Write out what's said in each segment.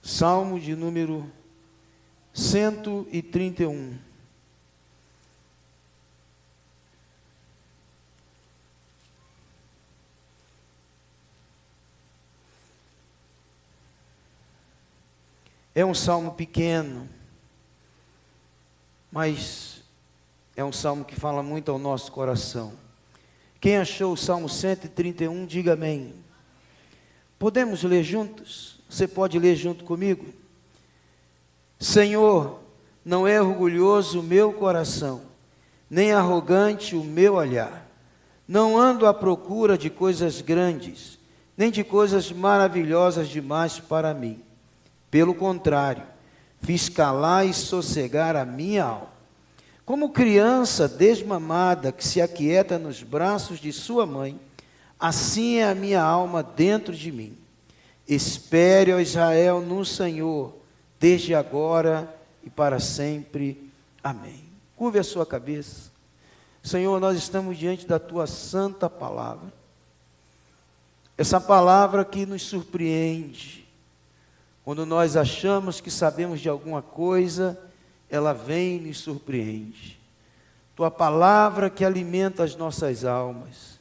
Salmo de número 131. É um salmo pequeno, mas é um salmo que fala muito ao nosso coração. Quem achou o Salmo 131, diga amém. Podemos ler juntos? Você pode ler junto comigo? Senhor, não é orgulhoso o meu coração, nem arrogante o meu olhar. Não ando à procura de coisas grandes, nem de coisas maravilhosas demais para mim. Pelo contrário, fiz calar e sossegar a minha alma. Como criança desmamada que se aquieta nos braços de sua mãe, assim é a minha alma dentro de mim. Espere, ó Israel, no Senhor, desde agora e para sempre. Amém. Curve a sua cabeça. Senhor, nós estamos diante da Tua santa palavra. Essa palavra que nos surpreende. Quando nós achamos que sabemos de alguma coisa, ela vem e nos surpreende. Tua palavra que alimenta as nossas almas,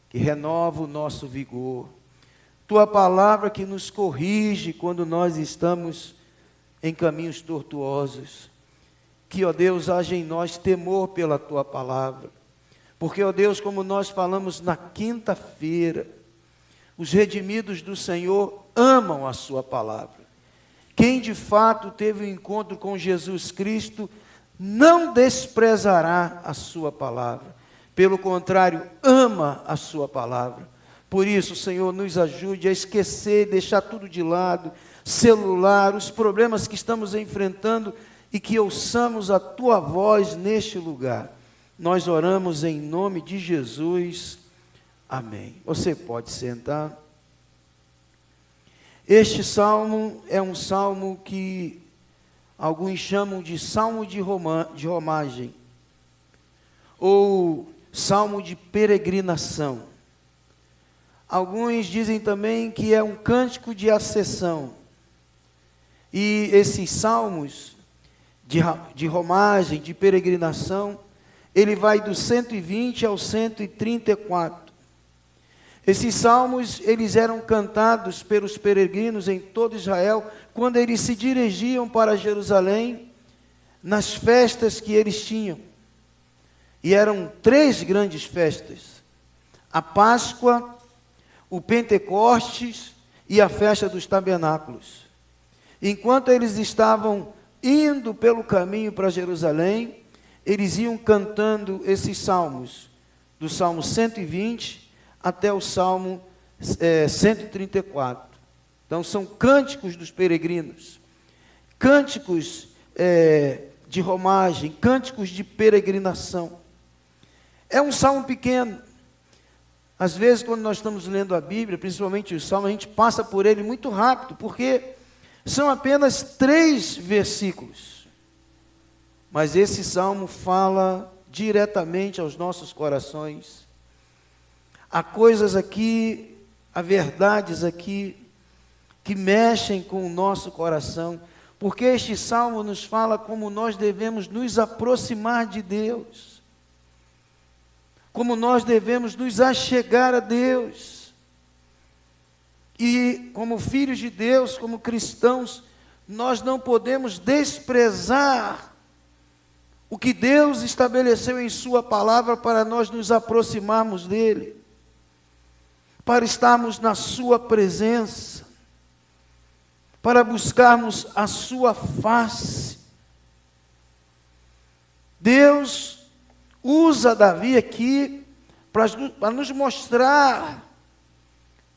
que renova o nosso vigor. Tua palavra que nos corrige quando nós estamos em caminhos tortuosos. Que, ó Deus, haja em nós temor pela Tua palavra. Porque, ó Deus, como nós falamos na quinta-feira, os redimidos do Senhor amam a Sua palavra. Quem de fato teve um encontro com Jesus Cristo, não desprezará a Sua palavra. Pelo contrário, ama a Sua palavra. Por isso, Senhor, nos ajude a esquecer, deixar tudo de lado, celular, os problemas que estamos enfrentando e que ouçamos a Tua voz neste lugar. Nós oramos em nome de Jesus. Amém. Você pode sentar. Este salmo é um salmo que alguns chamam de salmo de romagem, ou salmo de peregrinação. Alguns dizem também que é um cântico de acessão. E esses salmos de romagem, de peregrinação, ele vai do 120 ao 134. Esses salmos, eles eram cantados pelos peregrinos em todo Israel, quando eles se dirigiam para Jerusalém, nas festas que eles tinham. E eram 3 grandes festas: a Páscoa, o Pentecostes e a festa dos tabernáculos. Enquanto eles estavam indo pelo caminho para Jerusalém, eles iam cantando esses salmos, do Salmo 120 até o Salmo 134. Então, são cânticos dos peregrinos, cânticos de romagem, cânticos de peregrinação. É um salmo pequeno. Às vezes, quando nós estamos lendo a Bíblia, principalmente o Salmo, a gente passa por ele muito rápido, porque são apenas 3 versículos. Mas esse salmo fala diretamente aos nossos corações. Há coisas aqui, há verdades aqui, que mexem com o nosso coração, porque este salmo nos fala como nós devemos nos aproximar de Deus, como nós devemos nos achegar a Deus, e como filhos de Deus, como cristãos, nós não podemos desprezar o que Deus estabeleceu em Sua palavra para nós nos aproximarmos dEle, para estarmos na Sua presença, para buscarmos a Sua face. Deus usa Davi aqui para nos mostrar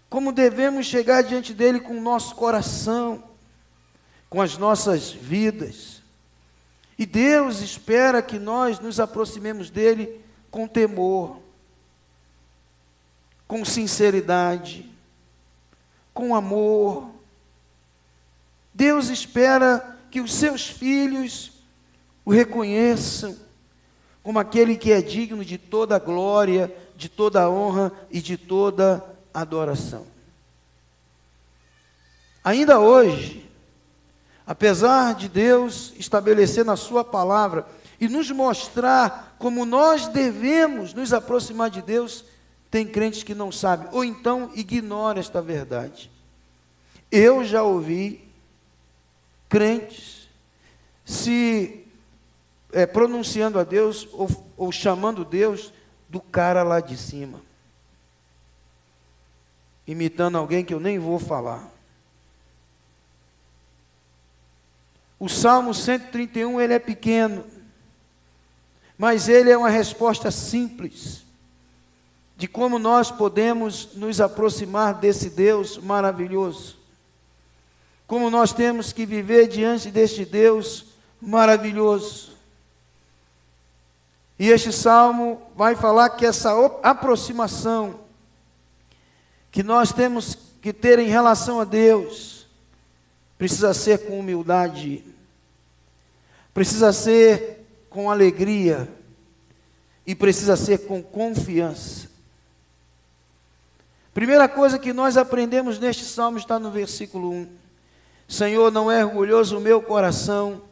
como devemos chegar diante dEle com o nosso coração, com as nossas vidas. E Deus espera que nós nos aproximemos dEle com temor, com sinceridade, com amor. Deus espera que os seus filhos o reconheçam como aquele que é digno de toda a glória, de toda a honra e de toda a adoração. Ainda hoje, Apesar de Deus estabelecer na sua palavra e nos mostrar como nós devemos nos aproximar de Deus, tem crentes que não sabem, ou então ignoram esta verdade. Eu já ouvi crentes se pronunciando a Deus ou chamando Deus do cara lá de cima, imitando alguém que eu nem vou falar. O Salmo 131, ele é pequeno, mas ele é uma resposta simples de como nós podemos nos aproximar desse Deus maravilhoso. Como nós temos que viver diante deste Deus maravilhoso. E este salmo vai falar que essa aproximação que nós temos que ter em relação a Deus precisa ser com humildade, precisa ser com alegria e precisa ser com confiança. Primeira coisa que nós aprendemos neste salmo está no versículo 1. Senhor, não é orgulhoso o meu coração,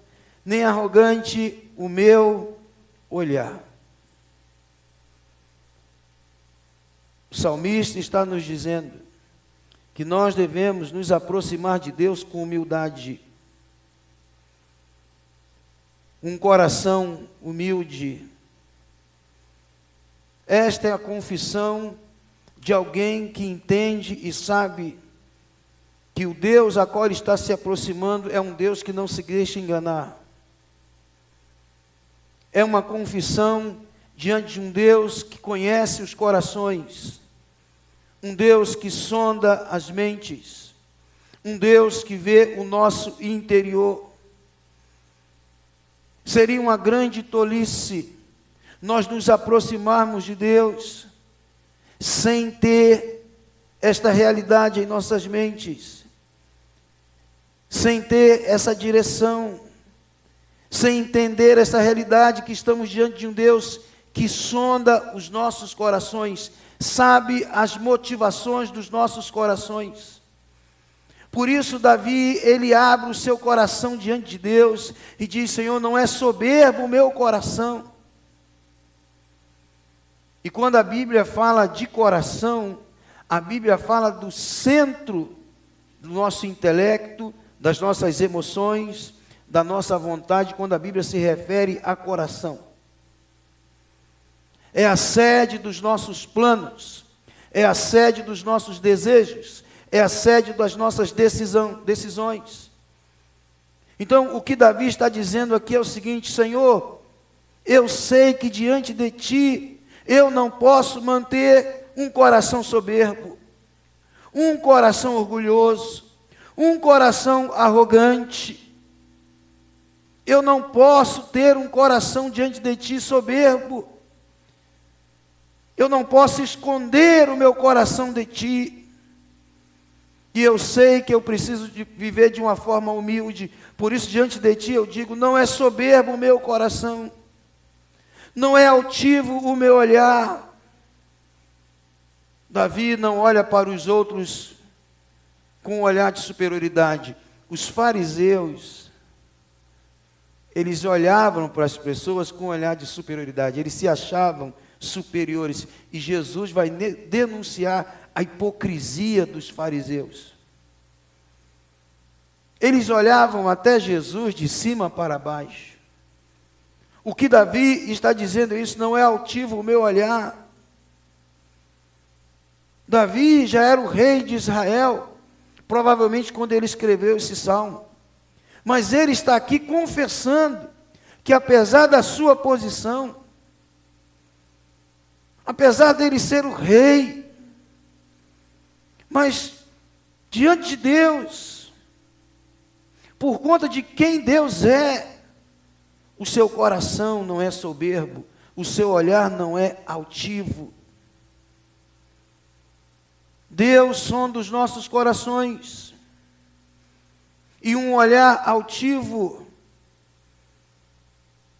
nem arrogante o meu olhar. O salmista está nos dizendo que nós devemos nos aproximar de Deus com humildade. Um coração humilde. Esta é a confissão de alguém que entende e sabe que o Deus a qual ele está se aproximando é um Deus que não se deixa enganar. É uma confissão diante de um Deus que conhece os corações, um Deus que sonda as mentes, um Deus que vê o nosso interior. Seria uma grande tolice nós nos aproximarmos de Deus sem ter esta realidade em nossas mentes, sem ter essa direção, sem entender essa realidade que estamos diante de um Deus que sonda os nossos corações, sabe as motivações dos nossos corações. Por isso Davi, ele abre o seu coração diante de Deus e diz: Senhor, não é soberbo o meu coração. E quando a Bíblia fala de coração, a Bíblia fala do centro do nosso intelecto, das nossas emoções, da nossa vontade, quando a Bíblia se refere a coração. É a sede dos nossos planos, é a sede dos nossos desejos, é a sede das nossas decisões. Então, o que Davi está dizendo aqui é o seguinte: Senhor, eu sei que diante de Ti, eu não posso manter um coração soberbo, um coração orgulhoso, um coração arrogante. Eu não posso ter um coração diante de Ti soberbo. Eu não posso esconder o meu coração de Ti. E eu sei que eu preciso de viver de uma forma humilde. Por isso, diante de Ti, eu digo: não é soberbo o meu coração, não é altivo o meu olhar. Davi não olha para os outros com um olhar de superioridade. Os fariseus, eles olhavam para as pessoas com um olhar de superioridade. Eles se achavam superiores. E Jesus vai denunciar a hipocrisia dos fariseus. Eles olhavam até Jesus de cima para baixo. O que Davi está dizendo, isso não é altivo o meu olhar. Davi já era o rei de Israel, provavelmente quando ele escreveu esse salmo. Mas ele está aqui confessando que apesar da sua posição, apesar dele ser o rei, mas diante de Deus, por conta de quem Deus é, o seu coração não é soberbo, o seu olhar não é altivo. Deus sonda os nossos corações, e um olhar altivo,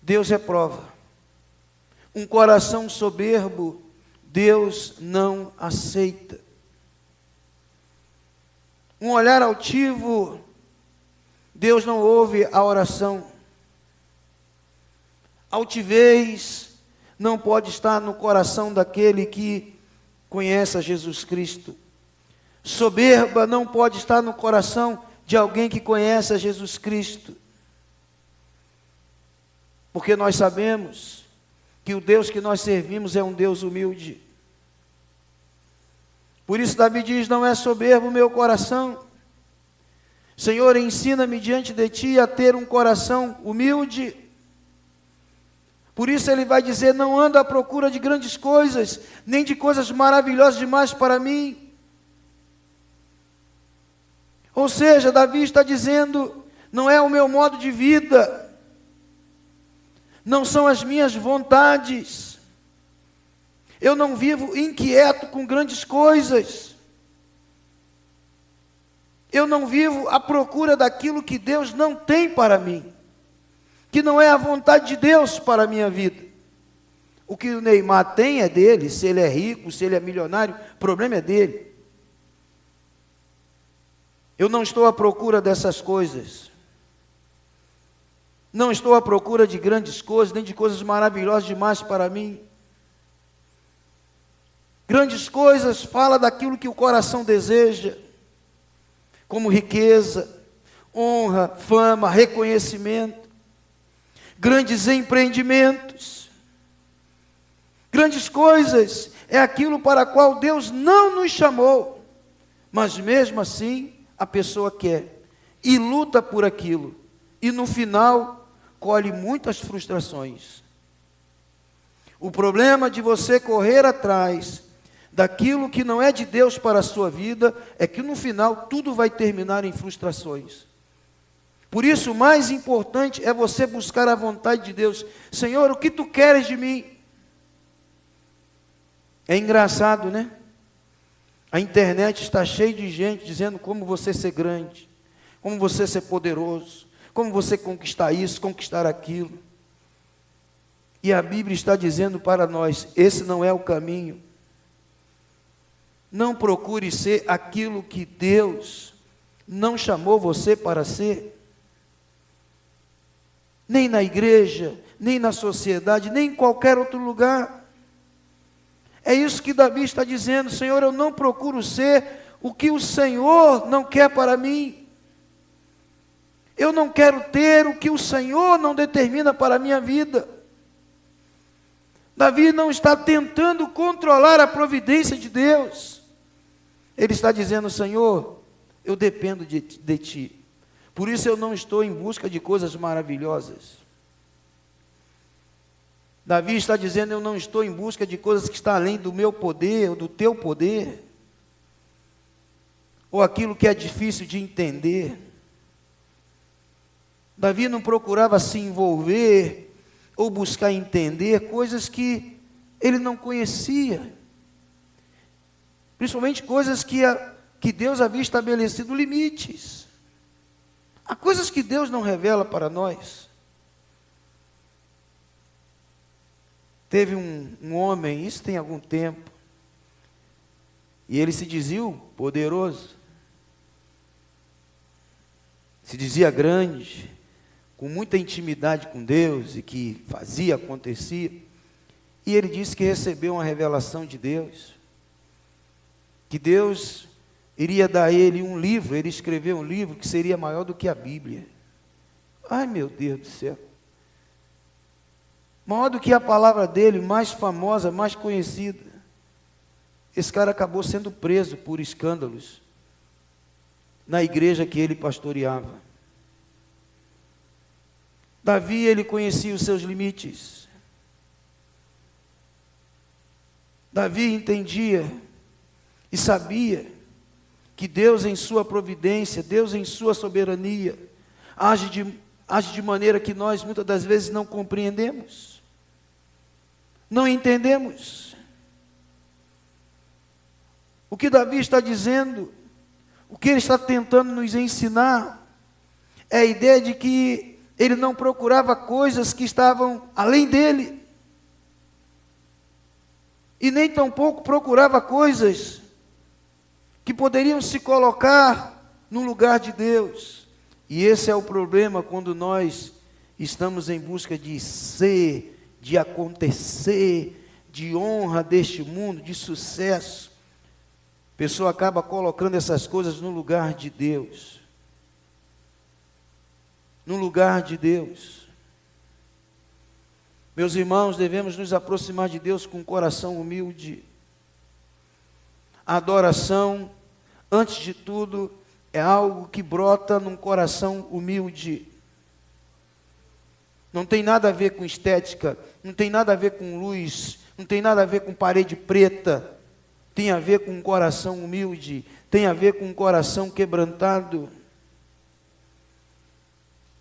Deus reprova. Um coração soberbo, Deus não aceita. Um olhar altivo, Deus não ouve a oração. Altivez não pode estar no coração daquele que conhece a Jesus Cristo. Soberba não pode estar no coração de alguém que conhece a Jesus Cristo. Porque nós sabemos que o Deus que nós servimos é um Deus humilde. Por isso Davi diz: não é soberbo o meu coração. Senhor, ensina-me diante de Ti a ter um coração humilde. Por isso ele vai dizer: não ando à procura de grandes coisas, nem de coisas maravilhosas demais para mim. Ou seja, Davi está dizendo: não é o meu modo de vida, não são as minhas vontades, eu não vivo inquieto com grandes coisas, eu não vivo à procura daquilo que Deus não tem para mim, que não é a vontade de Deus para a minha vida. O que o Neymar tem é dele, se ele é rico, se ele é milionário, o problema é dele. Eu não estou à procura dessas coisas, não estou à procura de grandes coisas, nem de coisas maravilhosas demais para mim. Grandes coisas fala daquilo que o coração deseja, como riqueza, honra, fama, reconhecimento, grandes empreendimentos. Grandes coisas é aquilo para a qual Deus não nos chamou, mas mesmo assim a pessoa quer e luta por aquilo, e no final colhe muitas frustrações. O problema de você correr atrás daquilo que não é de Deus para a sua vida é que no final tudo vai terminar em frustrações. Por isso o mais importante é você buscar a vontade de Deus. Senhor, o que Tu queres de mim? É engraçado, né? A internet está cheia de gente dizendo como você ser grande, como você ser poderoso, como você conquistar isso, conquistar aquilo. E a Bíblia está dizendo para nós: esse não é o caminho. Não procure ser aquilo que Deus não chamou você para ser. Nem na igreja, nem na sociedade, nem em qualquer outro lugar. É isso que Davi está dizendo: Senhor, eu não procuro ser o que o Senhor não quer para mim. Eu não quero ter o que o Senhor não determina para a minha vida. Davi não está tentando controlar a providência de Deus. Ele está dizendo: Senhor, eu dependo de Ti. Por isso eu não estou em busca de coisas maravilhosas. Davi está dizendo: eu não estou em busca de coisas que estão além do meu poder, ou do Teu poder, ou aquilo que é difícil de entender. Davi não procurava se envolver, ou buscar entender coisas que ele não conhecia. Principalmente coisas que Deus havia estabelecido limites. Há coisas que Deus não revela para nós. Teve um homem, isso tem algum tempo, e ele se dizia poderoso, se dizia grande, com muita intimidade com Deus, e que fazia, acontecia. E ele disse que recebeu uma revelação de Deus, que Deus iria dar a ele um livro, ele escreveu um livro que seria maior do que a Bíblia. Ai, meu Deus do céu! Maior do que a palavra dele, mais famosa, mais conhecida. Esse cara acabou sendo preso por escândalos na igreja que ele pastoreava. Davi, ele conhecia os seus limites. Davi entendia e sabia que Deus em sua providência, Deus em sua soberania, age de maneira que nós muitas das vezes não compreendemos, não entendemos. O que Davi está dizendo, o que ele está tentando nos ensinar, é a ideia de que ele não procurava coisas que estavam além dele, e nem tampouco procurava coisas que poderiam se colocar no lugar de Deus. E esse é o problema quando nós estamos em busca de ser, de acontecer, de honra deste mundo, de sucesso. A pessoa acaba colocando essas coisas no lugar de Deus. No lugar de Deus. Meus irmãos, devemos nos aproximar de Deus com um coração humilde. A adoração, antes de tudo, é algo que brota num coração humilde. Não tem nada a ver com estética, não tem nada a ver com luz, não tem nada a ver com parede preta. Tem a ver com um coração humilde, tem a ver com um coração quebrantado.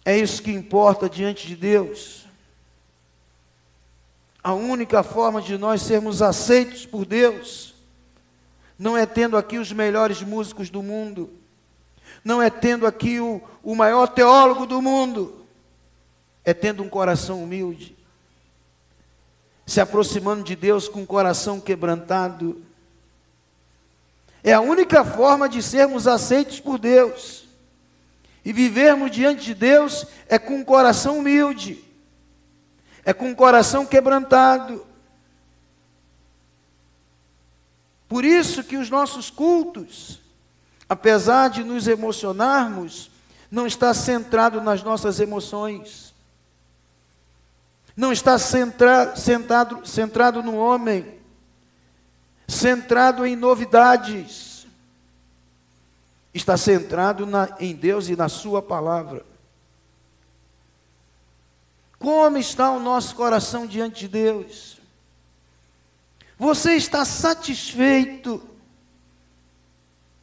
É isso que importa diante de Deus. A única forma de nós sermos aceitos por Deus não é tendo aqui os melhores músicos do mundo, não é tendo aqui o maior teólogo do mundo, é tendo um coração humilde, se aproximando de Deus com um coração quebrantado. É a única forma de sermos aceitos por Deus. E vivermos diante de Deus é com um coração humilde, é com um coração quebrantado. Por isso que os nossos cultos, apesar de nos emocionarmos, não está centrado nas nossas emoções. Não está centrado no homem, centrado em novidades. Está centrado em Deus e na sua palavra. Como está o nosso coração diante de Deus? Você está satisfeito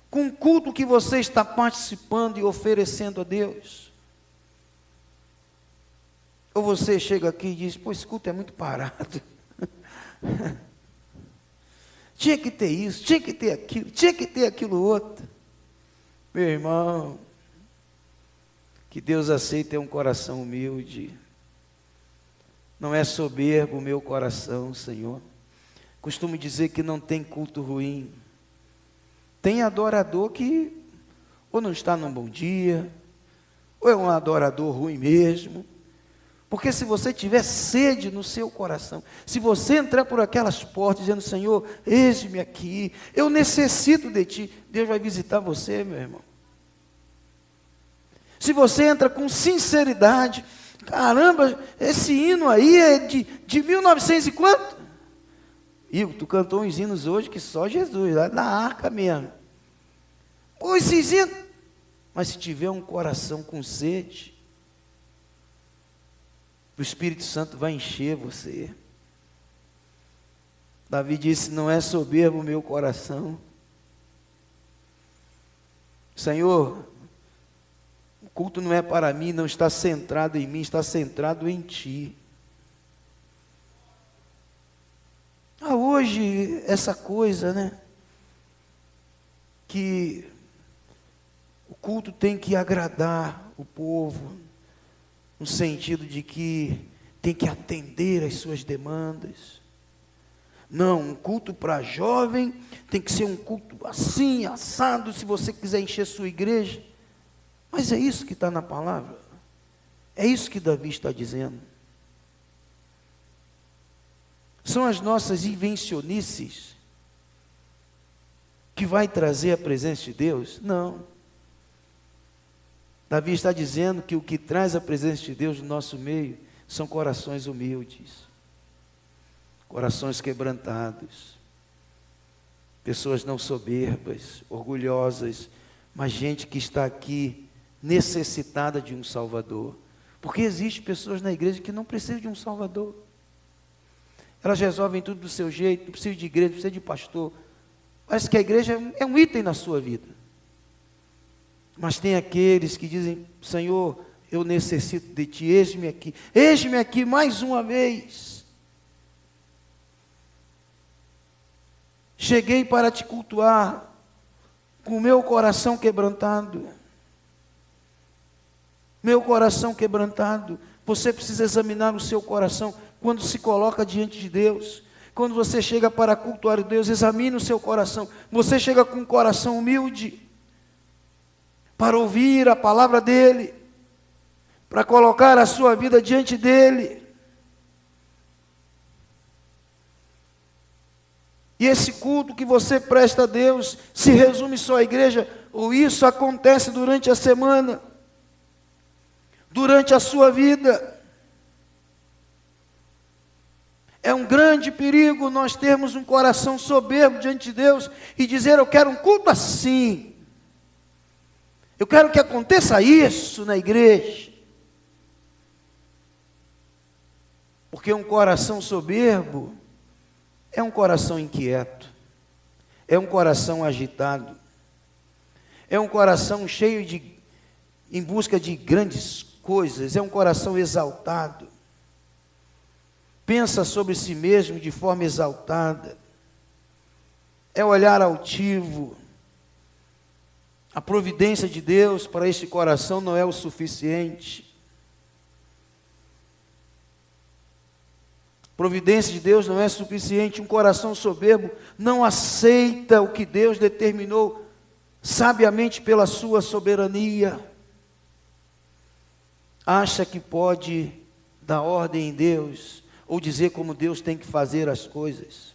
com o culto que você está participando e oferecendo a Deus? Ou você chega aqui e diz, pô, esse culto é muito parado. Tinha que ter isso, tinha que ter aquilo, tinha que ter aquilo outro. Meu irmão, que Deus aceite um coração humilde. Não é soberbo o meu coração, Senhor. Costumo dizer que não tem culto ruim. Tem adorador que ou não está num bom dia, ou é um adorador ruim mesmo. Porque se você tiver sede no seu coração, se você entrar por aquelas portas dizendo, Senhor, eis-me aqui, eu necessito de Ti, Deus vai visitar você, meu irmão. Se você entra com sinceridade, caramba, esse hino aí é de 1900 e quanto? Igor, tu cantou uns hinos hoje que só Jesus, lá na arca mesmo. Pô, esses hinos. Mas se tiver um coração com sede, o Espírito Santo vai encher você. Davi disse, não é soberbo o meu coração. Senhor, o culto não é para mim, não está centrado em mim, está centrado em Ti. Hoje, essa coisa, né? Que o culto tem que agradar o povo, no sentido de que tem que atender às suas demandas. Não, um culto para jovem tem que ser um culto assim, assado, se você quiser encher sua igreja. Mas é isso que está na palavra. É isso que Davi está dizendo. São as nossas invencionices que vai trazer a presença de Deus? Não. Davi está dizendo que o que traz a presença de Deus no nosso meio são corações humildes, corações quebrantados, pessoas não soberbas, orgulhosas, mas gente que está aqui necessitada de um Salvador. Porque existem pessoas na igreja que não precisam de um Salvador. Elas resolvem tudo do seu jeito, não precisa de igreja, não precisa de pastor. Parece que a igreja é um item na sua vida. Mas tem aqueles que dizem, Senhor, eu necessito de Ti, eis-me aqui mais uma vez. Cheguei para Te cultuar, com o meu coração quebrantado. Meu coração quebrantado. Você precisa examinar o seu coração quando se coloca diante de Deus. Quando você chega para cultuar a Deus, examine o seu coração. Você chega com um coração humilde. para ouvir a palavra dEle, para colocar a sua vida diante dEle. E esse culto que você presta a Deus se resume só à igreja, ou isso acontece durante a semana, durante a sua vida. É um grande perigo nós termos um coração soberbo diante de Deus e dizer: eu quero um culto assim, eu quero que aconteça isso na igreja. Porque um coração soberbo é um coração inquieto, é um coração agitado, é um coração cheio em busca de grandes coisas, é um coração exaltado, pensa sobre si mesmo de forma exaltada, é olhar altivo. A providência de Deus para este coração não é o suficiente. Providência de Deus não é suficiente. Um coração soberbo não aceita o que Deus determinou sabiamente pela sua soberania. Acha que pode dar ordem em Deus, ou dizer como Deus tem que fazer as coisas.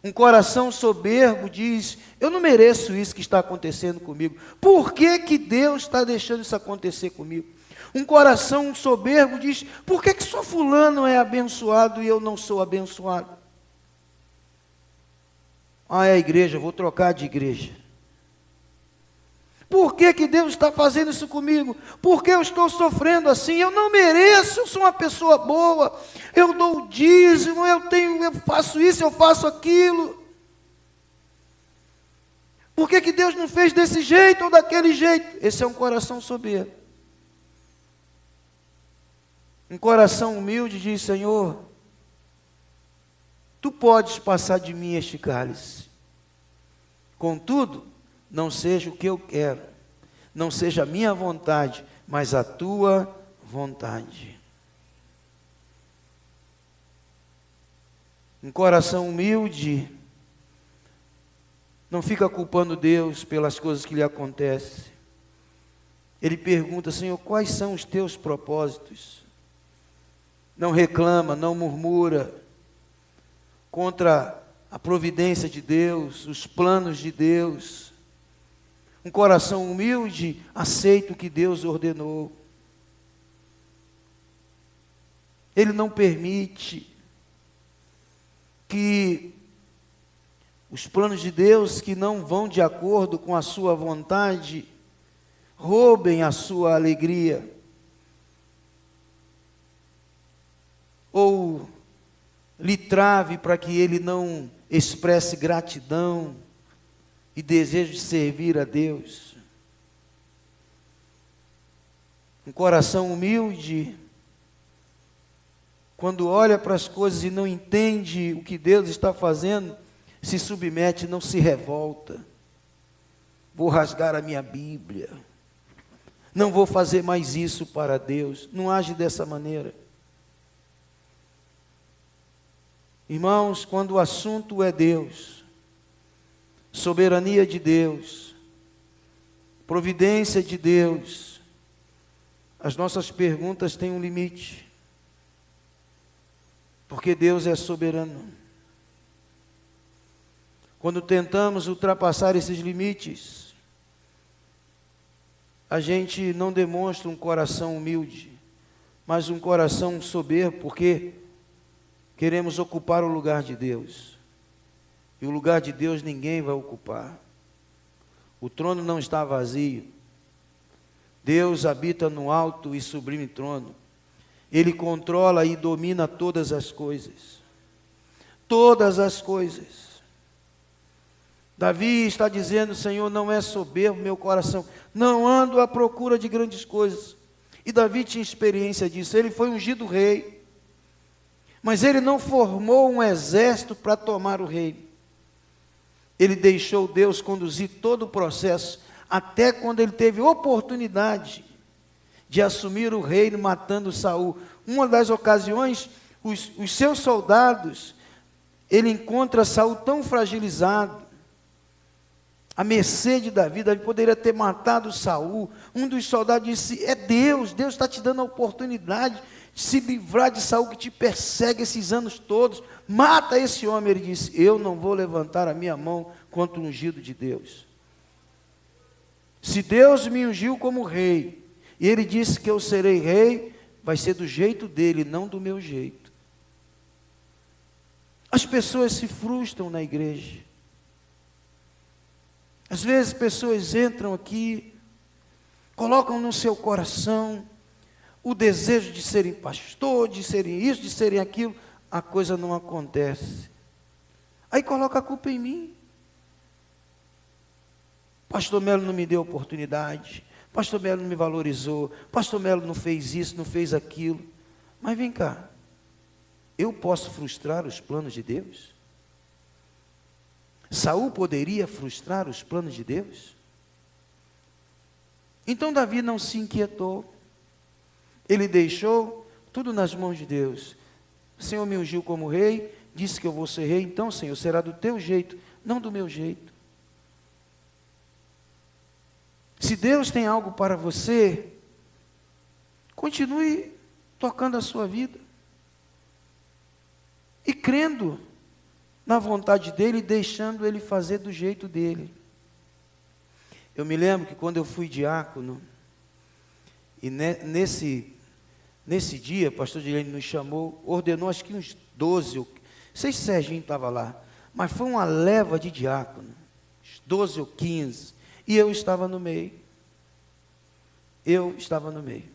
Um coração soberbo diz: eu não mereço isso que está acontecendo comigo. Por que que Deus está deixando isso acontecer comigo? Um coração soberbo diz: por que que só fulano é abençoado e eu não sou abençoado? Ah, é a igreja, vou trocar de igreja. Por que que Deus está fazendo isso comigo? Por que eu estou sofrendo assim? Eu não mereço, eu sou uma pessoa boa, eu dou o dízimo, eu faço isso, eu faço aquilo. Por que que Deus não fez desse jeito ou daquele jeito? Esse é um coração soberbo. Um coração humilde diz: Senhor, Tu podes passar de mim este cálice. Contudo, não seja o que eu quero, não seja a minha vontade, mas a Tua vontade. Um coração humilde não fica culpando Deus pelas coisas que lhe acontecem. Ele pergunta: Senhor, quais são os Teus propósitos? Não reclama, não murmura contra a providência de Deus, os planos de Deus. Um coração humilde aceita o que Deus ordenou. Ele não permite que os planos de Deus, que não vão de acordo com a sua vontade, roubem a sua alegria, ou lhe trave para que ele não expresse gratidão e desejo de servir a Deus. Um coração humilde, quando olha para as coisas e não entende o que Deus está fazendo, se submete, não se revolta. Vou rasgar a minha Bíblia, não vou fazer mais isso para Deus. Não age dessa maneira. Irmãos, quando o assunto é Deus, soberania de Deus, providência de Deus, as nossas perguntas têm um limite, porque Deus é soberano. Quando tentamos ultrapassar esses limites, a gente não demonstra um coração humilde, mas um coração soberbo, porque queremos ocupar o lugar de Deus. E o lugar de Deus ninguém vai ocupar. O trono não está vazio. Deus habita no alto e sublime trono. Ele controla e domina todas as coisas. Todas as coisas. Davi está dizendo: Senhor, não é soberbo meu coração, não ando à procura de grandes coisas. E Davi tinha experiência disso. Ele foi ungido rei, mas ele não formou um exército para tomar o reino. Ele deixou Deus conduzir todo o processo, até quando ele teve oportunidade de assumir o reino, matando Saul. Uma das ocasiões, os seus soldados, ele encontra Saul tão fragilizado, à mercê de Davi. Davi poderia ter matado Saul. Um dos soldados disse: é Deus está te dando a oportunidade de se livrar de Saul, que te persegue esses anos todos. Mata esse homem. Ele disse: eu não vou levantar a minha mão contra o ungido de Deus. Se Deus me ungiu como rei, e ele disse que eu serei rei, vai ser do jeito dele, não do meu jeito. As pessoas se frustram na igreja. Às vezes pessoas entram aqui, colocam no seu coração o desejo de serem pastor, de serem isso, de serem aquilo, a coisa não acontece. Aí coloca a culpa em mim. Pastor Melo não me deu oportunidade, Pastor Melo não me valorizou, Pastor Melo não fez isso, não fez aquilo. Mas vem cá, eu posso frustrar os planos de Deus? Saul poderia frustrar os planos de Deus? Então Davi não se inquietou. Ele deixou tudo nas mãos de Deus. O Senhor me ungiu como rei, disse que eu vou ser rei, então, Senhor, será do teu jeito, não do meu jeito. Se Deus tem algo para você, continue tocando a sua vida e crendo na vontade dele, deixando ele fazer do jeito dele. Eu me lembro que quando eu fui diácono, e nesse dia, o pastor Dilene nos chamou, ordenou acho que uns 12, não sei se Serginho estava lá, mas foi uma leva de diácono, 12 ou 15, e eu estava no meio. Eu estava no meio.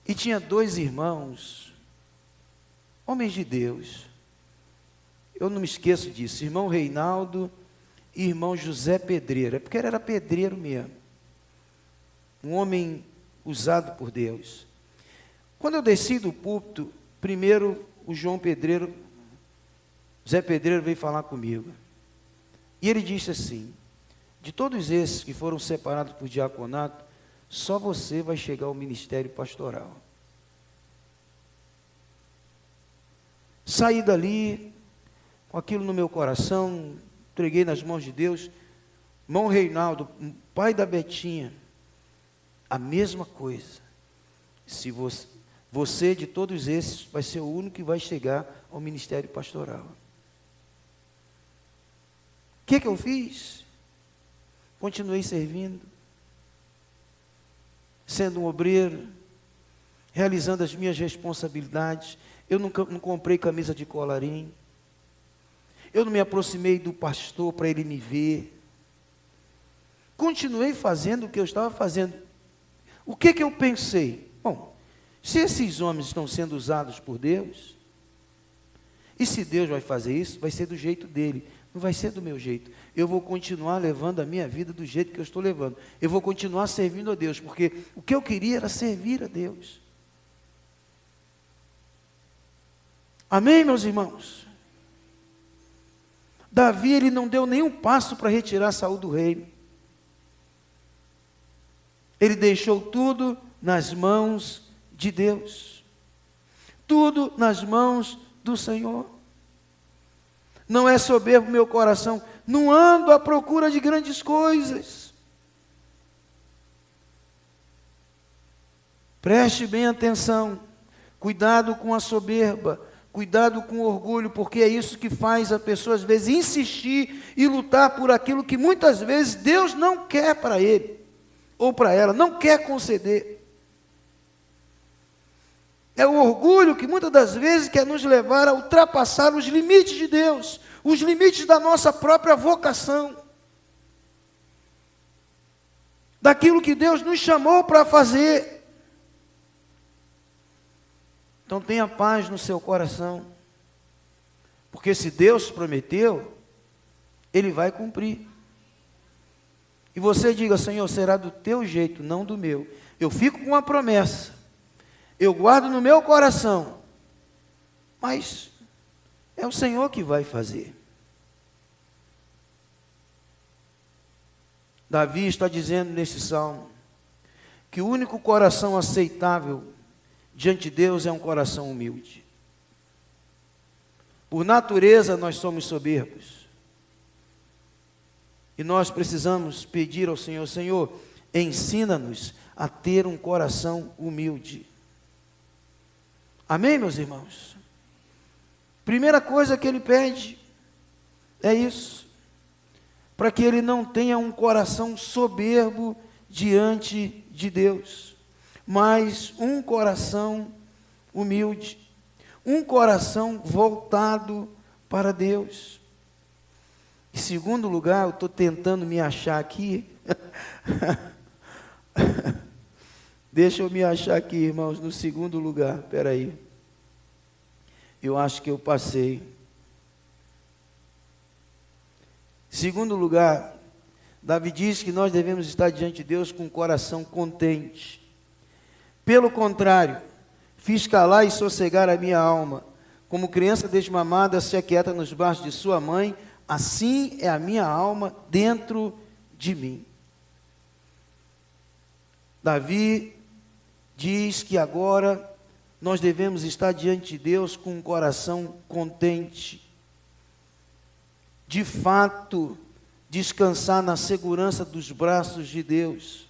E tinha 2 irmãos, homens de Deus, eu não me esqueço disso, irmão Reinaldo e irmão José Pedreiro, é porque ele era pedreiro mesmo, um homem usado por Deus. Quando eu desci do púlpito, primeiro o João Pedreiro, Zé Pedreiro veio falar comigo, e ele disse assim: de todos esses que foram separados por diaconato, só você vai chegar ao ministério pastoral. Saí dali, com aquilo no meu coração, entreguei nas mãos de Deus. Irmão Reinaldo, pai da Betinha, a mesma coisa. Se você de todos esses vai ser o único que vai chegar ao ministério pastoral. O que eu fiz? Continuei servindo, sendo um obreiro, realizando as minhas responsabilidades. Eu não comprei camisa de colarinho. Eu não me aproximei do pastor para ele me ver. Continuei fazendo o que eu estava fazendo. O que eu pensei? Bom, se esses homens estão sendo usados por Deus, e se Deus vai fazer isso, vai ser do jeito dele, não vai ser do meu jeito. Eu vou continuar levando a minha vida do jeito que eu estou levando. Eu vou continuar servindo a Deus, porque o que eu queria era servir a Deus. Amém, meus irmãos? Davi, ele não deu nenhum passo para retirar Saul do reino. Ele deixou tudo nas mãos de Deus. Tudo nas mãos do Senhor. Não é soberbo meu coração. Não ando à procura de grandes coisas. Preste bem atenção. Cuidado com a soberba. Cuidado com o orgulho, porque é isso que faz a pessoa, às vezes, insistir e lutar por aquilo que muitas vezes Deus não quer para ele, ou para ela, não quer conceder. É o orgulho que muitas das vezes quer nos levar a ultrapassar os limites de Deus, os limites da nossa própria vocação, daquilo que Deus nos chamou para fazer. Então tenha paz no seu coração, porque se Deus prometeu, Ele vai cumprir. E você diga: Senhor, será do teu jeito, não do meu. Eu fico com uma promessa, eu guardo no meu coração, mas é o Senhor que vai fazer. Davi está dizendo nesse salmo, que o único coração aceitável diante de Deus é um coração humilde. Por natureza nós somos soberbos. E nós precisamos pedir ao Senhor: Senhor, ensina-nos a ter um coração humilde. Amém, meus irmãos? Primeira coisa que ele pede é isso, para que ele não tenha um coração soberbo diante de Deus, mas um coração humilde, um coração voltado para Deus. Em segundo lugar, eu estou tentando me achar aqui. Deixa eu me achar aqui, irmãos, no segundo lugar. Espera aí. Eu acho que eu passei. Segundo lugar, Davi diz que nós devemos estar diante de Deus com o coração contente. Pelo contrário, fiz calar e sossegar a minha alma. Como criança desmamada se aquieta nos braços de sua mãe, assim é a minha alma dentro de mim. Davi diz que agora nós devemos estar diante de Deus com um coração contente. De fato, descansar na segurança dos braços de Deus.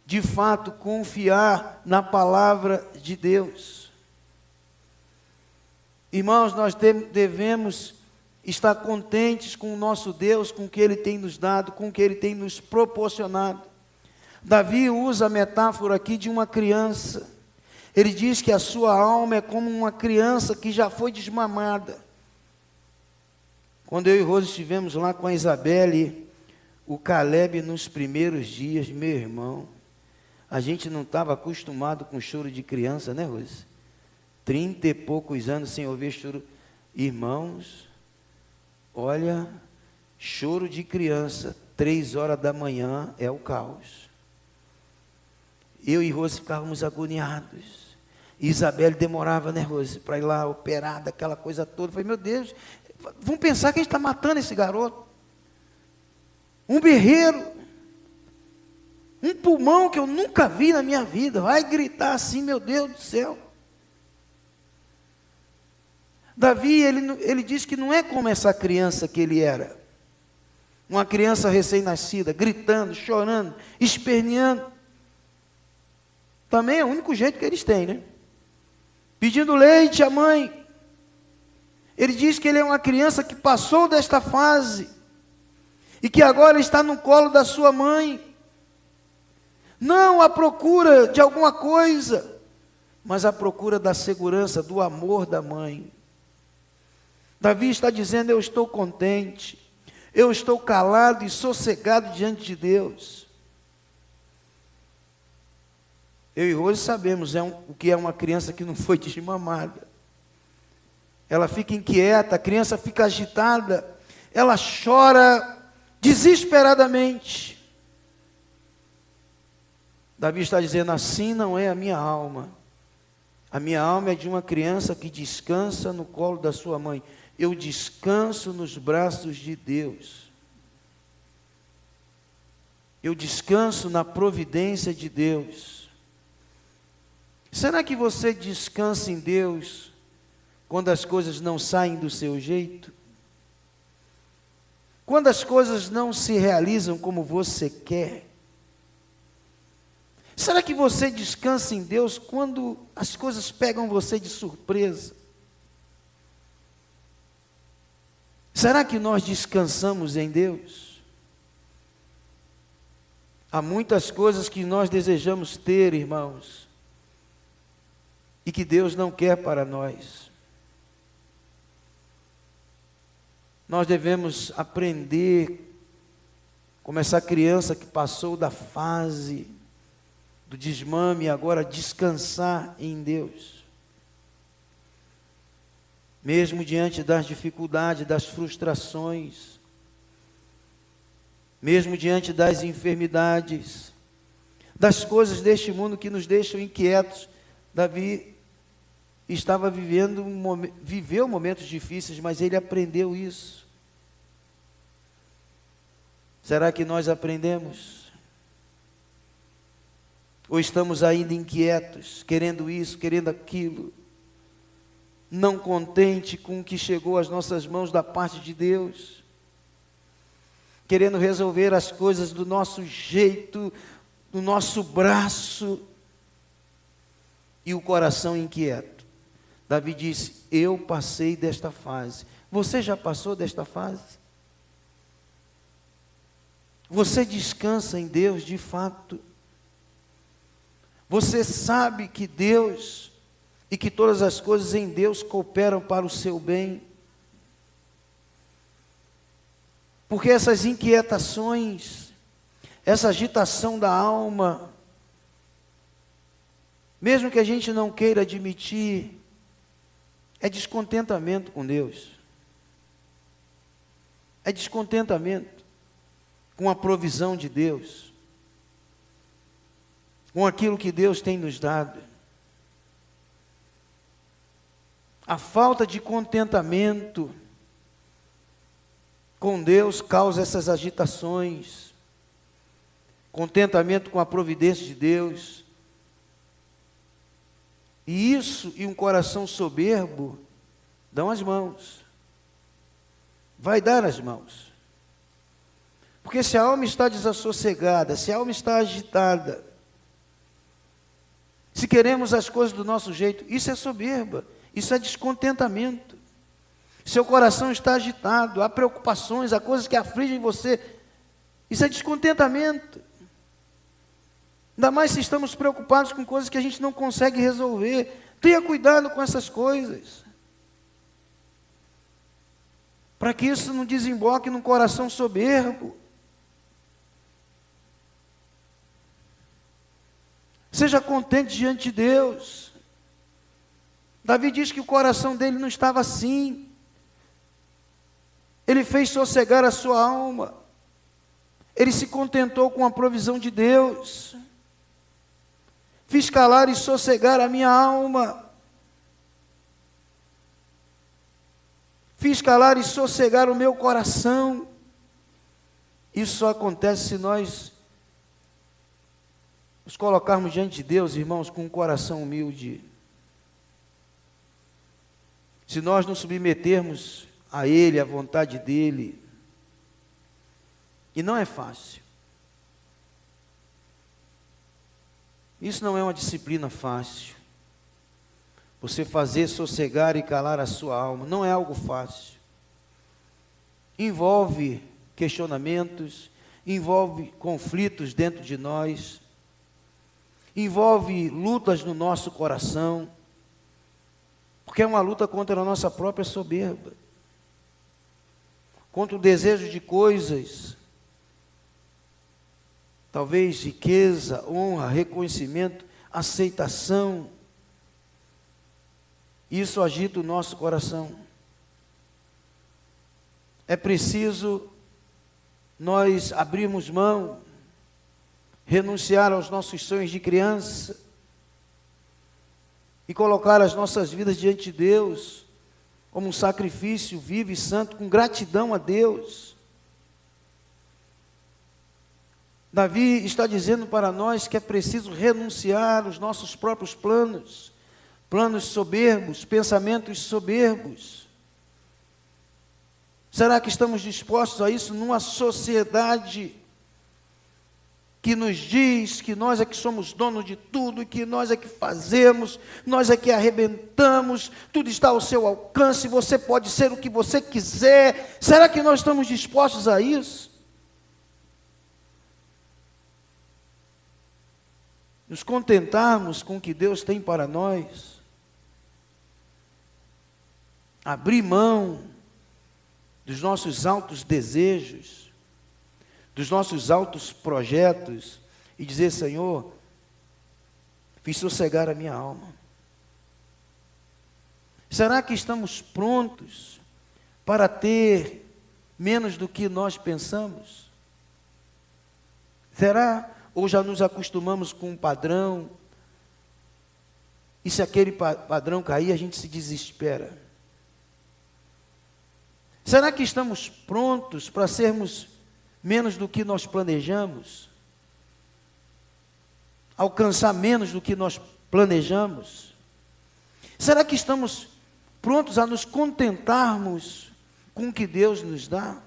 De fato, confiar na palavra de Deus. Irmãos, nós devemos estar contentes com o nosso Deus, com o que Ele tem nos dado, com o que Ele tem nos proporcionado. Davi usa a metáfora aqui de uma criança. Ele diz que a sua alma é como uma criança que já foi desmamada. Quando eu e Rose estivemos lá com a Isabelle, o Caleb nos primeiros dias, meu irmão, a gente não estava acostumado com choro de criança, né, Rose? 30 e poucos anos sem ouvir choro. Irmãos, olha, choro de criança, 3 horas da manhã é o caos. Eu e Rose ficávamos agoniados. Isabelle demorava, né, Rose, para ir lá operada, aquela coisa toda. Eu falei, meu Deus, vão pensar que a gente está matando esse garoto. Um berreiro, um pulmão que eu nunca vi na minha vida, vai gritar assim, meu Deus do céu. Davi, ele diz que não é como essa criança que ele era. Uma criança recém-nascida, gritando, chorando, esperneando. Também é o único jeito que eles têm, né? Pedindo leite à mãe. Ele diz que ele é uma criança que passou desta fase e que agora está no colo da sua mãe. Não à procura de alguma coisa, mas à procura da segurança, do amor da mãe. Davi está dizendo, eu estou contente, eu estou calado e sossegado diante de Deus. Eu e Rose sabemos o que é uma criança que não foi desmamada. Ela fica inquieta, a criança fica agitada, ela chora desesperadamente. Davi está dizendo, assim não é a minha alma. A minha alma é de uma criança que descansa no colo da sua mãe. Eu descanso nos braços de Deus. Eu descanso na providência de Deus. Será que você descansa em Deus quando as coisas não saem do seu jeito? Quando as coisas não se realizam como você quer? Será que você descansa em Deus quando as coisas pegam você de surpresa? Será que nós descansamos em Deus? Há muitas coisas que nós desejamos ter, irmãos, e que Deus não quer para nós. Nós devemos aprender, como essa criança que passou da fase do desmame e agora descansar em Deus. Mesmo diante das dificuldades, das frustrações, mesmo diante das enfermidades, das coisas deste mundo que nos deixam inquietos. Davi viveu momentos difíceis, mas ele aprendeu isso. Será que nós aprendemos? Ou estamos ainda inquietos, querendo isso, querendo aquilo, não contente com o que chegou às nossas mãos da parte de Deus? querendo resolver as coisas do nosso jeito, do nosso braço, e o coração inquieto. Davi disse: eu passei desta fase. Você já passou desta fase? Você descansa em Deus de fato? Você sabe que Deus e que todas as coisas em Deus cooperam para o seu bem? Porque essas inquietações, essa agitação da alma, mesmo que a gente não queira admitir, é descontentamento com Deus. É descontentamento com a provisão de Deus, com aquilo que Deus tem nos dado. A falta de contentamento com Deus causa essas agitações. Contentamento com a providência de Deus. E isso e um coração soberbo dão as mãos. Vai dar as mãos. Porque se a alma está desassossegada, se a alma está agitada, se queremos as coisas do nosso jeito, isso é soberba, isso é descontentamento. Seu coração está agitado, há preocupações, há coisas que afligem você, isso é descontentamento. Ainda mais se estamos preocupados com coisas que a gente não consegue resolver. Tenha cuidado com essas coisas, para que isso não desemboque num coração soberbo. Seja contente diante de Deus. Davi diz que o coração dele não estava assim. Ele fez sossegar a sua alma. Ele se contentou com a provisão de Deus. Fiz calar e sossegar a minha alma. Fiz calar e sossegar o meu coração. Isso só acontece se nós nos colocarmos diante de Deus, irmãos, com um coração humilde. Se nós nos submetermos a Ele, à vontade dEle, e não é fácil. Isso não é uma disciplina fácil. Você fazer sossegar e calar a sua alma, não é algo fácil. Envolve questionamentos, envolve conflitos dentro de nós, envolve lutas no nosso coração, porque é uma luta contra a nossa própria soberba, contra o desejo de coisas, talvez riqueza, honra, reconhecimento, aceitação. Isso agita o nosso coração. É preciso nós abrirmos mão, renunciar aos nossos sonhos de criança e colocar as nossas vidas diante de Deus como um sacrifício vivo e santo, com gratidão a Deus. Davi está dizendo para nós que é preciso renunciar aos nossos próprios planos, planos soberbos, pensamentos soberbos. Será que estamos dispostos a isso numa sociedade que nos diz que nós é que somos donos de tudo, e que nós é que fazemos, nós é que arrebentamos, tudo está ao seu alcance, você pode ser o que você quiser? Será que nós estamos dispostos a isso? Nos contentarmos com o que Deus tem para nós? Abrir mão dos nossos altos desejos, dos nossos altos projetos, e dizer: Senhor, fiz sossegar a minha alma. Será que estamos prontos para ter menos do que nós pensamos? Será? Ou já nos acostumamos com um padrão, e se aquele padrão cair, a gente se desespera? Será que estamos prontos para sermos menos do que nós planejamos? Alcançar menos do que nós planejamos? Será que estamos prontos a nos contentarmos com o que Deus nos dá?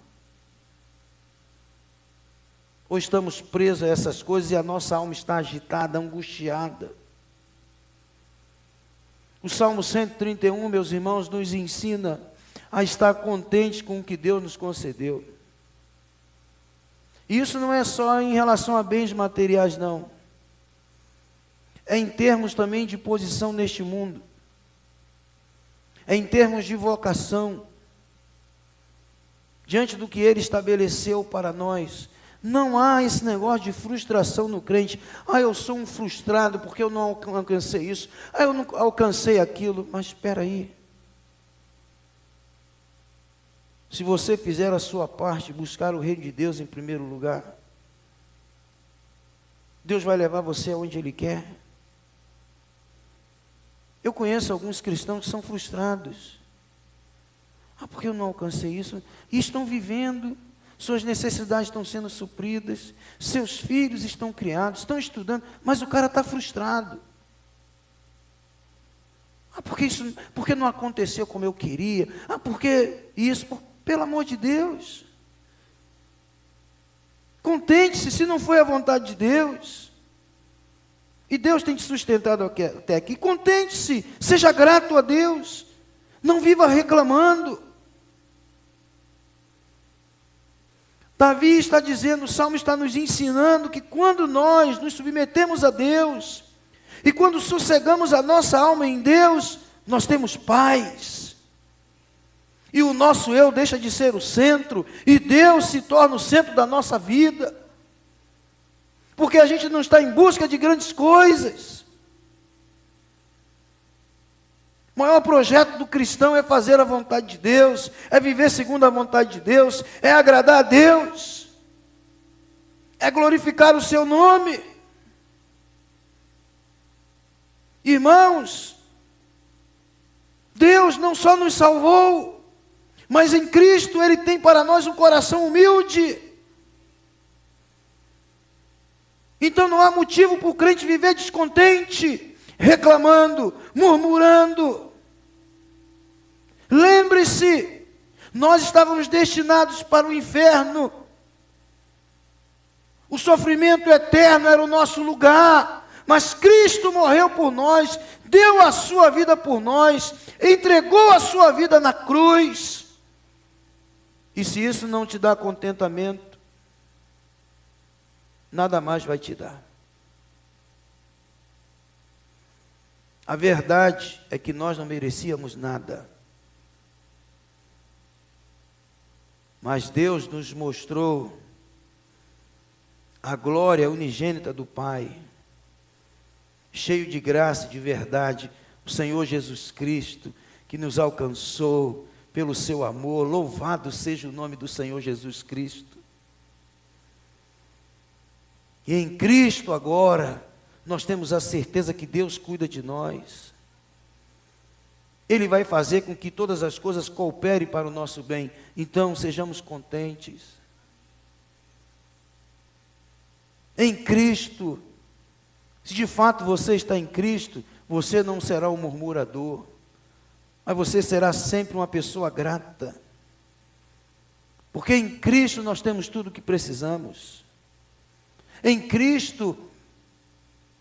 ou estamos presos a essas coisas e a nossa alma está agitada, angustiada. O Salmo 131, meus irmãos, nos ensina a estar contente com o que Deus nos concedeu. E isso não é só em relação a bens materiais, não. É em termos também de posição neste mundo. É em termos de vocação. Diante do que Ele estabeleceu para nós. Não há esse negócio de frustração no crente. Eu sou um frustrado porque eu não alcancei isso. Eu não alcancei aquilo. Mas espera aí. Se você fizer a sua parte, buscar o reino de Deus em primeiro lugar, Deus vai levar você aonde Ele quer. Eu conheço alguns cristãos que são frustrados. Porque eu não alcancei isso. E estão vivendo, suas necessidades estão sendo supridas, seus filhos estão criados, estão estudando, mas o cara está frustrado. Porque não aconteceu como eu queria. Porque isso, pelo amor de Deus. Contente-se se não foi a vontade de Deus. E Deus tem te sustentado até aqui. Contente-se, seja grato a Deus. Não viva reclamando. Davi está dizendo, o Salmo está nos ensinando que quando nós nos submetemos a Deus, e quando sossegamos a nossa alma em Deus, nós temos paz. E o nosso eu deixa de ser o centro, e Deus se torna o centro da nossa vida. Porque a gente não está em busca de grandes coisas. O maior projeto do cristão é fazer a vontade de Deus, é viver segundo a vontade de Deus, é agradar a Deus, é glorificar o seu nome. Irmãos, Deus não só nos salvou, mas em Cristo Ele tem para nós um coração humilde. Então não há motivo para o crente viver descontente, reclamando, murmurando. Lembre-se, nós estávamos destinados para o inferno. O sofrimento eterno era o nosso lugar, mas Cristo morreu por nós, deu a sua vida por nós, entregou a sua vida na cruz. E se isso não te dá contentamento, nada mais vai te dar. A verdade é que nós não merecíamos nada. Mas Deus nos mostrou a glória unigênita do Pai, cheio de graça e de verdade, o Senhor Jesus Cristo, que nos alcançou pelo seu amor. Louvado seja o nome do Senhor Jesus Cristo. E em Cristo agora, nós temos a certeza que Deus cuida de nós. Ele vai fazer com que todas as coisas cooperem para o nosso bem. Então, sejamos contentes. Em Cristo, se de fato você está em Cristo, você não será um murmurador, mas você será sempre uma pessoa grata. Porque em Cristo nós temos tudo o que precisamos. Em Cristo,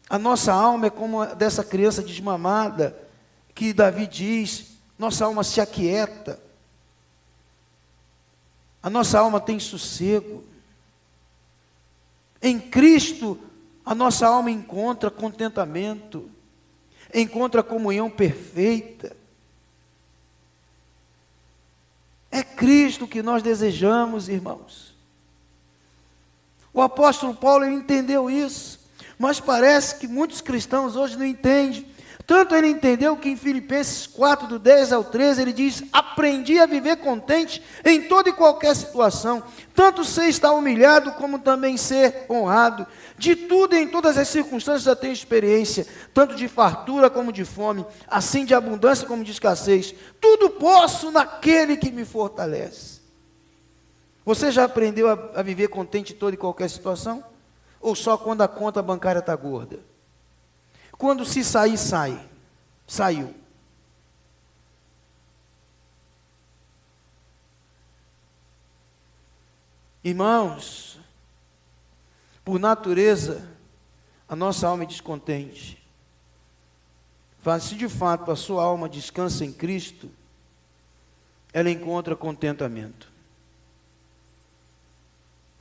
a nossa alma é como a dessa criança desmamada, que Davi diz, nossa alma se aquieta. A nossa alma tem sossego. Em Cristo, a nossa alma encontra contentamento, encontra comunhão perfeita. É Cristo que nós desejamos, irmãos. O apóstolo Paulo, ele entendeu isso, mas parece que muitos cristãos hoje não entendem. Tanto ele entendeu que em Filipenses 4, do 10 ao 13, ele diz, aprendi a viver contente em toda e qualquer situação, tanto ser estar humilhado, como também ser honrado. De tudo e em todas as circunstâncias eu tenho experiência, tanto de fartura como de fome, assim de abundância como de escassez. Tudo posso naquele que me fortalece. Você já aprendeu a viver contente em toda e qualquer situação? Ou só quando a conta bancária está gorda? Quando se sair, sai. Saiu. Irmãos, Por natureza, a nossa alma é descontente. Mas se de fato a sua alma descansa em Cristo, ela encontra contentamento.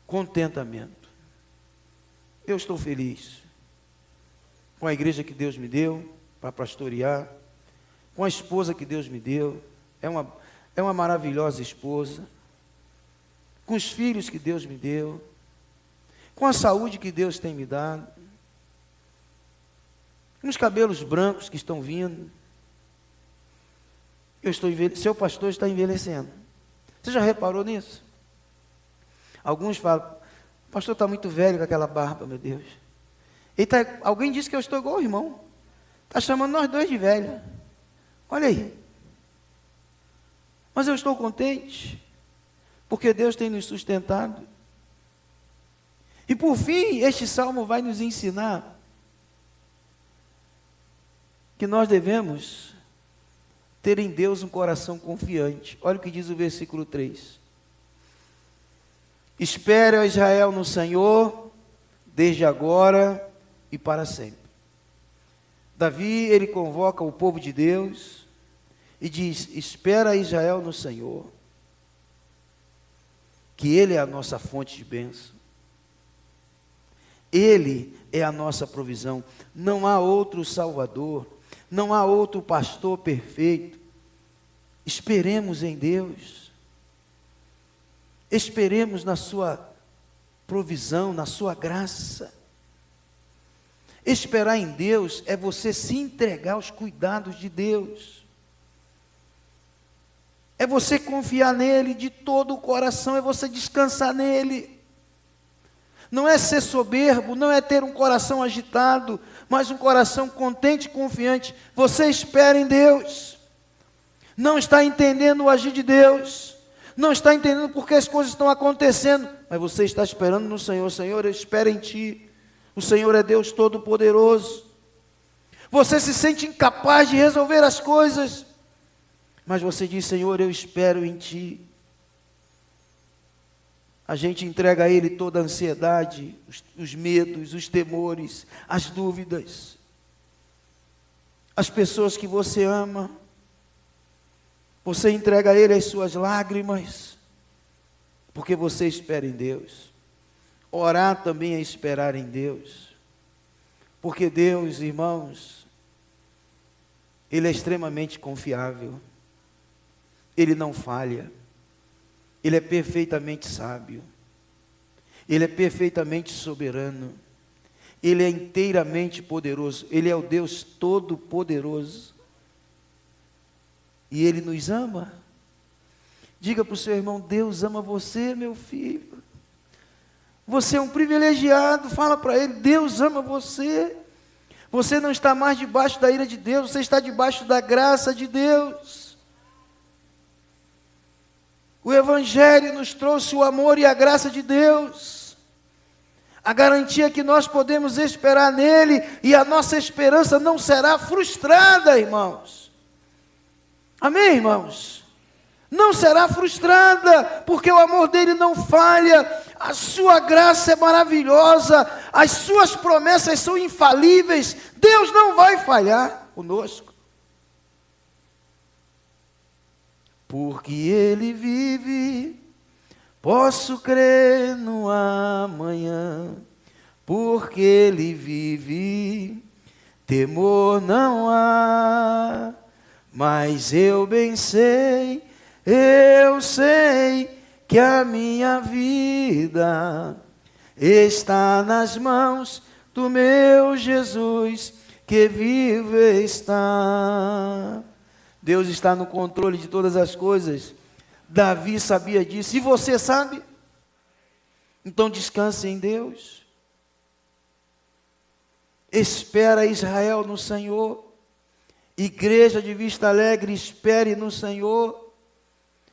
Contentamento. Eu estou feliz com a igreja que Deus me deu para pastorear, com a esposa que Deus me deu, é uma maravilhosa esposa, com os filhos que Deus me deu, com a saúde que Deus tem me dado, com os cabelos brancos que estão vindo. Seu pastor está envelhecendo. Você já reparou nisso? Alguns falam, o pastor está muito velho com aquela barba, meu Deus. Alguém disse que eu estou igual ao irmão. Está chamando nós dois de velho. Olha aí. Mas eu estou contente, porque Deus tem nos sustentado. E por fim, este salmo vai nos ensinar que nós devemos ter em Deus um coração confiante. Olha o que diz o versículo 3. Espere, ó Israel, no Senhor, desde agora e para sempre. Davi, ele convoca o povo de Deus e diz, espera Israel no Senhor, que Ele é a nossa fonte de bênção. Ele é a nossa provisão. Não há outro Salvador, não há outro pastor perfeito. Esperemos em Deus. Esperemos na sua provisão, na sua graça. Esperar em Deus é você se entregar aos cuidados de Deus. É você confiar nele de todo o coração, é você descansar nele. Não é ser soberbo, não é ter um coração agitado, mas um coração contente e confiante. Você espera em Deus. Não está entendendo o agir de Deus. Não está entendendo porque as coisas estão acontecendo. Mas você está esperando no Senhor. Senhor, eu espero em Ti. O Senhor é Deus Todo-Poderoso. Você se sente incapaz de resolver as coisas. Mas você diz, Senhor, eu espero em Ti. A gente entrega a Ele toda a ansiedade, os medos, os temores, as dúvidas. As pessoas que você ama. Você entrega a Ele as suas lágrimas. Porque você espera em Deus. Orar também é esperar em Deus. Porque Deus, irmãos, Ele é extremamente confiável. Ele não falha. Ele é perfeitamente sábio. Ele é perfeitamente soberano. Ele é inteiramente poderoso. Ele é o Deus Todo-Poderoso. E Ele nos ama. Diga para o seu irmão, Deus ama você, meu filho. Você é um privilegiado. Fala para ele, Deus ama você. Você não está mais debaixo da ira de Deus. Você está debaixo da graça de Deus. O Evangelho nos trouxe o amor e a graça de Deus. A garantia que nós podemos esperar nele. E a nossa esperança não será frustrada, irmãos. Amém, irmãos? Não será frustrada, porque o amor dele não falha, a sua graça é maravilhosa, as suas promessas são infalíveis, Deus não vai falhar conosco. Porque Ele vive, posso crer no amanhã, porque Ele vive, temor não há, mas eu bem sei, eu sei que a minha vida está nas mãos do meu Jesus, que vive está. Deus está no controle de todas as coisas. Davi sabia disso. E você sabe? Então descanse em Deus. Espera Israel no Senhor. Igreja de Vista Alegre, espere no Senhor.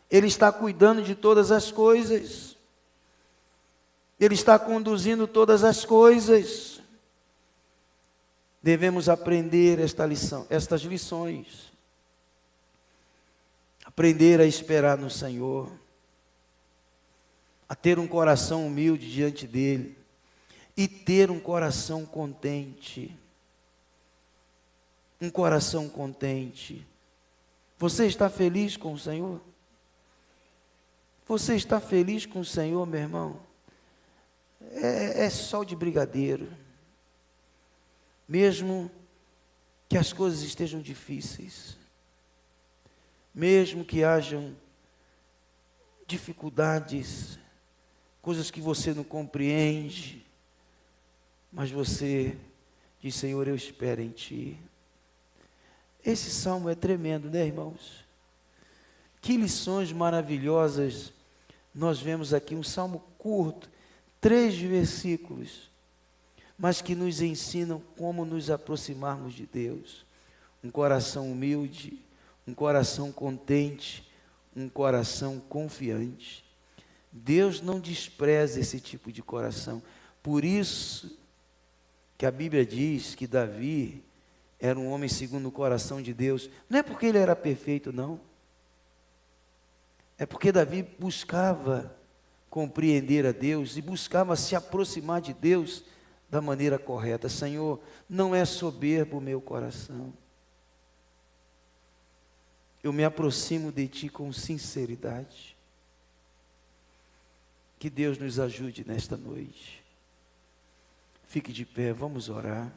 Ele está cuidando de todas as coisas. Ele está conduzindo todas as coisas. Devemos aprender estas lições. Aprender a esperar no Senhor. A ter um coração humilde diante dEle. e ter um coração contente. Um coração contente. Você está feliz com o Senhor? Você está feliz com o Senhor, meu irmão? É sol de brigadeiro. Mesmo que as coisas estejam difíceis, mesmo que hajam dificuldades, coisas que você não compreende, mas você diz: Senhor, eu espero em Ti. Esse salmo é tremendo, né, irmãos? Que lições maravilhosas nós vemos aqui. Um salmo curto, 3 versículos, mas que nos ensinam como nos aproximarmos de Deus. Um coração humilde, um coração contente, um coração confiante. Deus não despreza esse tipo de coração. Por isso que a Bíblia diz que Davi era um homem segundo o coração de Deus. Não é porque ele era perfeito, não. É porque Davi buscava compreender a Deus e buscava se aproximar de Deus da maneira correta. Senhor, não é soberbo o meu coração. Eu me aproximo de Ti com sinceridade. Que Deus nos ajude nesta noite. Fique de pé, vamos orar.